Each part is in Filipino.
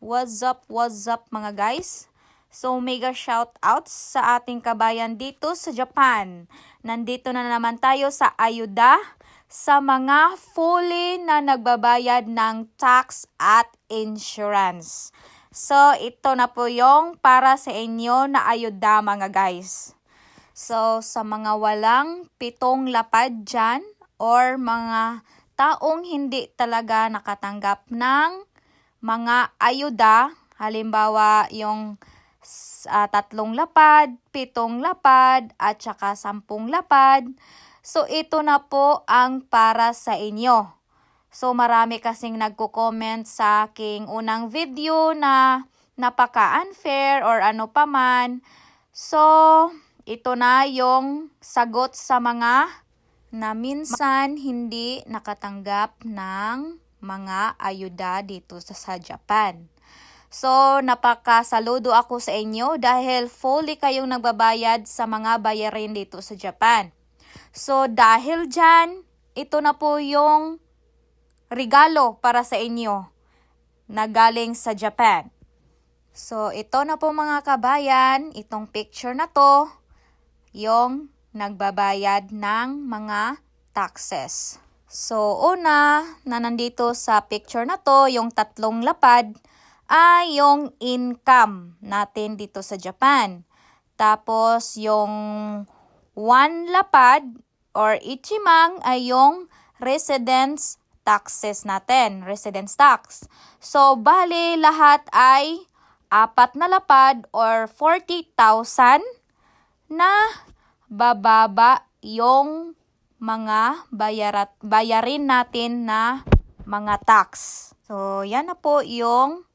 What's up mga guys? So mega shout out sa ating kabayan dito sa Japan. Nandito na naman tayo sa ayuda sa mga fully na nagbabayad ng tax at insurance. So ito na po yung para sa inyo na ayuda mga guys. So sa mga walang pitong lapad dyan or mga taong hindi talaga nakatanggap ng mga ayuda, halimbawa yung 3 lapad, 7 lapad, at saka 10 lapad. So ito na po ang para sa inyo. So marami kasing nagko-comment sa aking unang video na napaka-unfair or ano paman. So ito na yung sagot sa mga na minsan hindi nakatanggap ng mga ayuda dito sa Japan. So, napakasaludo ako sa inyo dahil fully kayong nagbabayad sa mga bayarin dito sa Japan. So, dahil dyan, ito na po yung regalo para sa inyo na galing sa Japan. So, ito na po mga kabayan, itong picture na to, yung nagbabayad ng mga taxes. So, una na nandito sa picture na to, yung 3 lapad, ay yung income natin dito sa Japan. Tapos, yung 1 lapad or ichimang ay yung residence taxes natin, residence tax. So, bali lahat ay 4 na lapad or 40,000 na bababa yung mga bayarin natin na mga tax. So, yan na po yung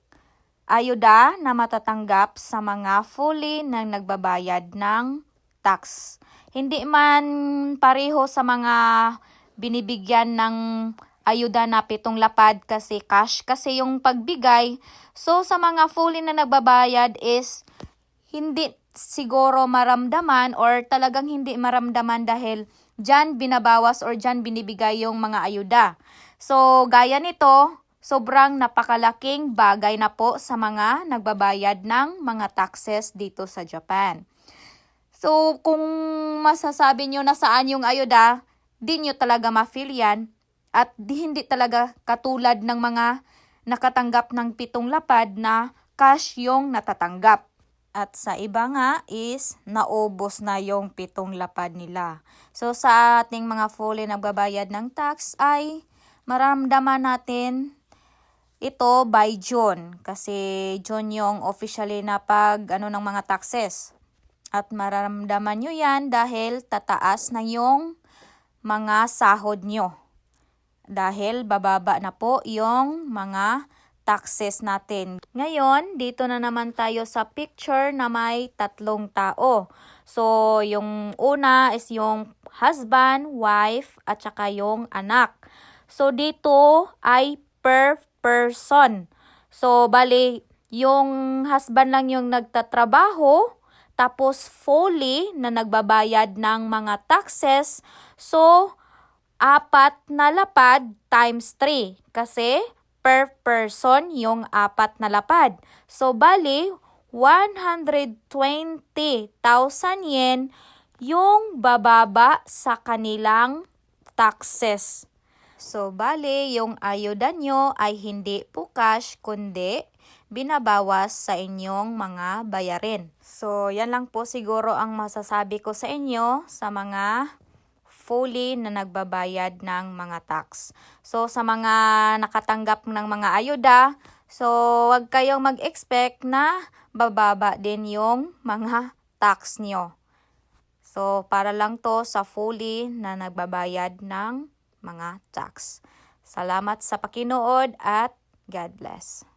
ayuda na matatanggap sa mga fully na nagbabayad ng tax. Hindi man pareho sa mga binibigyan ng ayuda na 7 lapad kasi cash kasi yung pagbigay. So, sa mga fully na nagbabayad is hindi siguro maramdaman or talagang hindi maramdaman dahil dyan binabawas or dyan binibigay yung mga ayuda. So, gaya nito, sobrang napakalaking bagay na po sa mga nagbabayad ng mga taxes dito sa Japan. So, kung masasabi nyo na saan yung ayuda, di nyo talaga ma-feel yan at hindi talaga katulad ng mga nakatanggap ng 7 lapad na cash yung natatanggap. At sa iba nga is naubos na yung 7 lapad nila. So sa ating mga fully nagbabayad ng tax ay maramdaman natin ito by June. Kasi June yung officially na ng mga taxes. At maramdaman nyo yan dahil tataas na yung mga sahod nyo. Dahil bababa na po yung mga taxes natin. Ngayon, dito na naman tayo sa picture na may 3 tao. So, yung una is yung husband, wife, at saka yung anak. So, dito ay per person. So, bali, yung husband lang yung nagtatrabaho, tapos fully na nagbabayad ng mga taxes. So, 4 na lapad times 3. Kasi, per person yung 4 na lapad. So, bali, 120,000 yen yung bababa sa kanilang taxes. So, bali, yung ayuda nyo ay hindi po cash, kundi binabawas sa inyong mga bayarin. So, yan lang po siguro ang masasabi ko sa inyo sa mga fully na nagbabayad ng mga tax. So, sa mga nakatanggap ng mga ayuda, so, wag kayong mag-expect na bababa din yung mga tax nyo. So, para lang to sa fully na nagbabayad ng mga tax. Salamat sa pakinood at God bless.